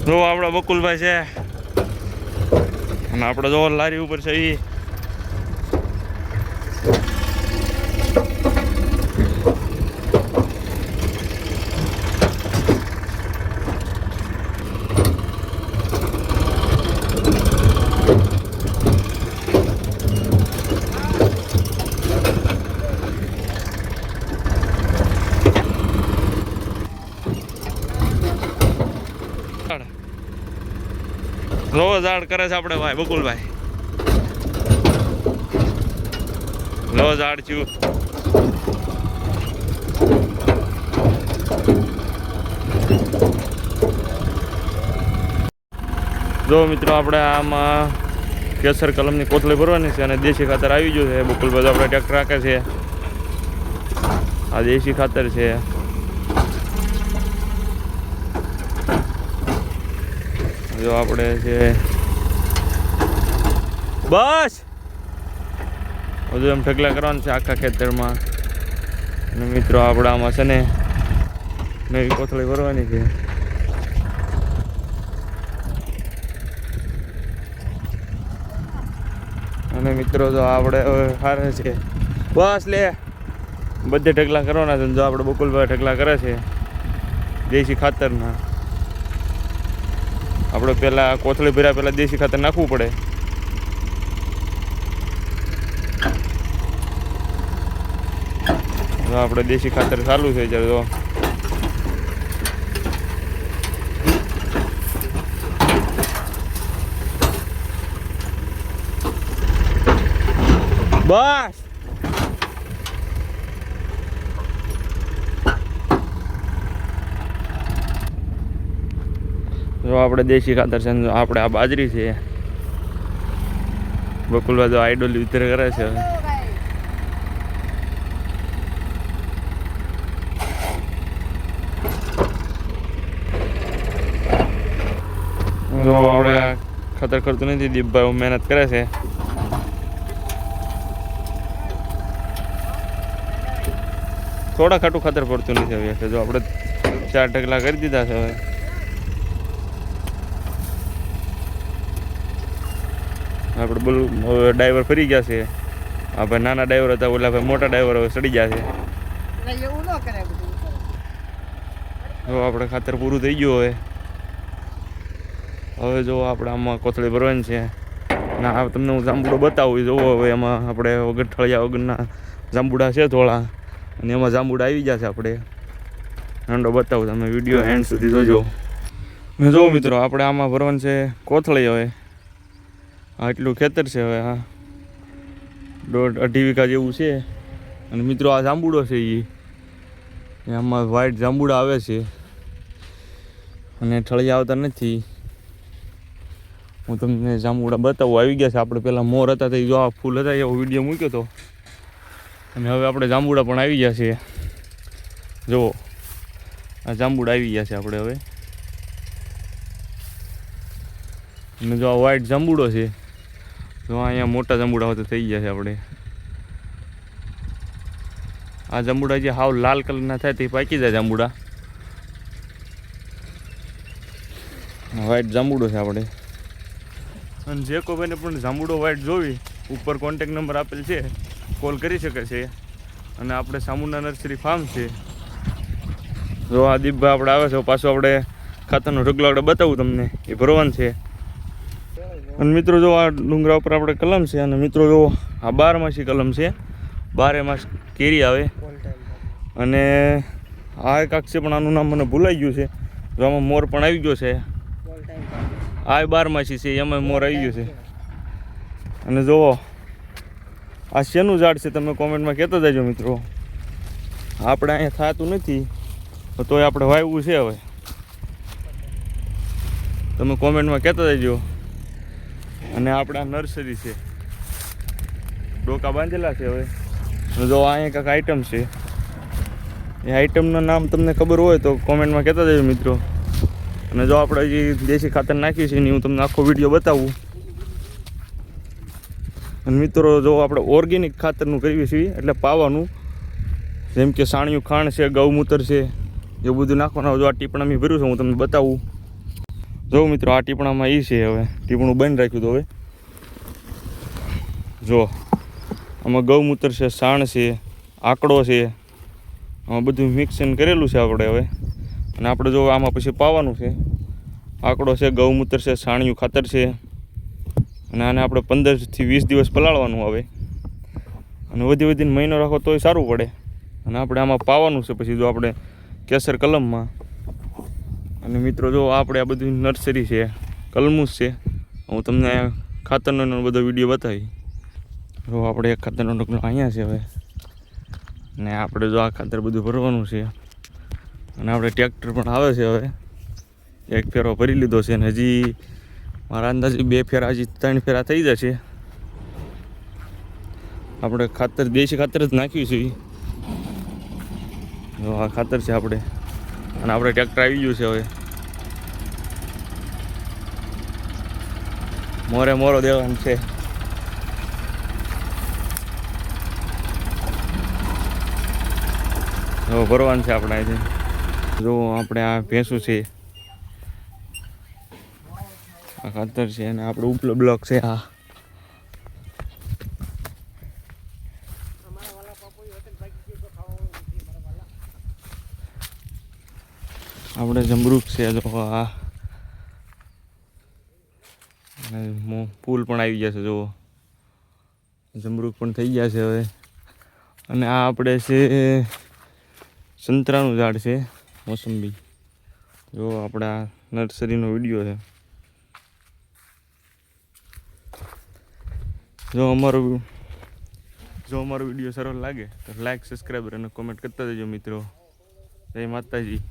જો આપણા બકુલભાઈ છે અને આપણે જો લારી ઉપર છે એ રોજ ઝાડ કરે છે આપણે ભાઈ બકુલભાઈ રોજ ઝાડ છું જો મિત્રો આપણે આમાં કેસર કલમની કોથળી ભરવાની છે અને દેશી ખાતર આવી ગયું છે બકુલભાઈ આપણે ટ્રેક્ટર રાખે છે આ દેશી ખાતર છે જો આપણે છે બસ બધું એમ ઢગલા કરવાનું છે આખા ખેતરમાં અને મિત્રો આપણે આમાં છે ને નવી કોથળી ભરવાની છે અને મિત્રો જો આપણે હારે છે બસ લે બધે ઢગલા કરવાના છે જો આપણે બકુલભાઈ ઢગલા કરે છે દેશી ખાતરના આપણે પહેલાં કોથળી ભર્યા પહેલાં દેશી ખાતર નાખવું પડે તો આપણે દેશી ખાતર ચાલુ છે જ્યારે તો બસ જો આપણે દેશી ખાતર છે આપણે આ બાજરી છે બકુલભાઈ તો આઈડોલ વિતર કરે છે જો આપણે ખાતર કરતું નથી દીપભાઈ મહેનત કરે છે થોડા ખાટું ખાતર પડતું નથી હવે જો આપણે 4 ઢગલા કરી દીધા છે હવે આપણે બોલું ડ્રાઈવર ફરી ગયા છે આ ભાઈ નાના ડ્રાઈવર હતા ઓલા ભાઈ મોટા ડ્રાઈવર હવે ચડી ગયા છે જો આપણે ખાતર પૂરું થઈ ગયું હવે જો આપણે આમાં કોથળી ભરવાની છે ના તમને હું જાંબુડો બતાવું જોવો હવે એમાં આપણે વગર ઠળિયા વગરના જાંબુડા છે થોડા અને એમાં જાંબુડા આવી જશે આપણે ઠંડો બતાવું તમે વિડીયો એન્ડ સુધી જોજો જો મિત્રો આપણે આમાં ભરવાનું છે કોથળી હવે આટલું ખેતર છે હવે હા 1.5 વીઘા જેવું છે અને મિત્રો આ જાંબુડો છે એ આમાં વ્હાઈટ જાંબુડા આવે છે અને ઠળિયા આવતા નથી હું તમને જાંબુડા બતાવું આવી ગયા છે આપણે પહેલાં મોર હતા તો જો આ ફૂલ હતા એવો વિડીયો મૂક્યો હતો અને હવે આપણે જાંબુડા પણ આવી ગયા છે જુઓ આ જાંબુડા આવી ગયા છે આપણે હવે અને જો આ વ્હાઈટ જાંબુડો છે જો અહીંયા મોટા જાંબુડા હોય તો થઈ ગયા છે આપણે આ જાંબુડા જે હાવ લાલ કલરના થાય તે પાકી જાય જાંબુડા વ્હાઈટ જાંબુડો છે આપણે અને જે કોઈ ભાઈને પણ જાંબુડો વ્હાઈટ જોવી ઉપર કોન્ટેક નંબર આપેલ છે કોલ કરી શકે છે અને આપણે સામુંડા નર્સરી ફાર્મ છે જો આ દીપભાઈ આપણે આવે છે પાછું આપણે ખાતરનો ઢગલો આપણે બતાવું તમને એ ભરવાનું છે અને મિત્રો જો આ ડુંગરા ઉપર આપણે કલમ છે અને મિત્રો જો આ 12માસી કલમ છે 12 માસ કેરી આવે અને આ એક આખ છે પણ આનું નામ મને ભૂલાઈ ગયું છે જો આમાં મોર પણ આવી ગયો છે આ 12માસી છે એમાં મોર આવી ગયો છે અને જુઓ આ શેનું ઝાડ છે તમે કોમેન્ટમાં કહેતા જજો મિત્રો આપણે અહીંયા થતું નથી તોય આપણે વાવ્યું છે હવે તમે કોમેન્ટમાં કહેતા જજો અને આપણા નર્સરી છે ડોકા બાંધેલા છે હવે જો અહીંયા કાંઈક આઈટમ છે એ આઈટમનું નામ તમને ખબર હોય તો કોમેન્ટમાં કહેતા જજો મિત્રો અને જો આપણે જે દેશી ખાતર નાખ્યું છે એની હું તમને આખો વિડીયો બતાવું અને મિત્રો જો આપણે ઓર્ગેનિક ખાતરનું કરીએ છીએ એટલે પાવાનું જેમ કે સાણિયું ખાંડ છે ગૌમૂત્ર છે એવું બધું નાખવાનું જો આ ટીપણા મેં ભર્યું છે હું તમને બતાવું જો મિત્રો આ ટીપણામાં એ છે, હવે ટીપણું બંધ રાખ્યું તો હવે જો આમાં ગૌમૂત્ર છે, સાણ છે, આકડો છે, આમાં બધું મિક્સિંગ કરેલું છે આપણે હવે. અને આપણે જો આમાં પછી પાવાનું છે. આકડો છે, ગૌમૂત્ર છે, સાણિયું ખાતર છે, અને આને આપણે 15 થી 20 દિવસ પલાળવાનું આવે. અને વધીને મહિનો રાખો તોય સારું પડે. અને આપણે આમાં પાવાનું છે પછી જો આપણે કેસર કલમમાં. અને મિત્રો જો આપણે આ બધું નર્સરી છે, કલમુસ છે. હું તમને ખાતરનો બધો વિડીયો બતાવી. જો આપણે એક ખાતરનો ઢગલો અહીંયા છે હવે. ને આપણે જો આ ખાતર બધું ભરવાનું છે. અને આપણે ટ્રેક્ટર પણ આવે છે હવે. એક ફેરો ભરી લીધો છે અને હજી મારા અંદાજે 2 ફેરા, હજી 3 ફેરા થઈ જશે. આપણે ખાતર દેશી ખાતર જ નાખ્યું છે. જો આ ખાતર છે આપણે. અને આપણે ટ્રેક્ટર આવી ગયું છે હવે. મોરો દેવાનું છે. જો ભરવાનું છે આપણે અહીંથી. જો આપણે આ ભેંસું છે, આ ખાતર છે, અને આપણો ઉપલો બ્લોક છે. આ આપણે જમરૂખ છે. જો આ ફૂલ પણ આવી ગયા છે. જો જમરૂખ પણ થઈ ગયા છે હવે. અને આ આપણે છે સંતરાનું ઝાડ છે, મોસંબી. જો આપણા નર્સરીનો વિડીયો છે. જો અમારો વિડીયો સરળ લાગે તો લાઈક, સબસ્ક્રાઈબર અને કોમેન્ટ કરતા જજો મિત્રો. જય માતાજી.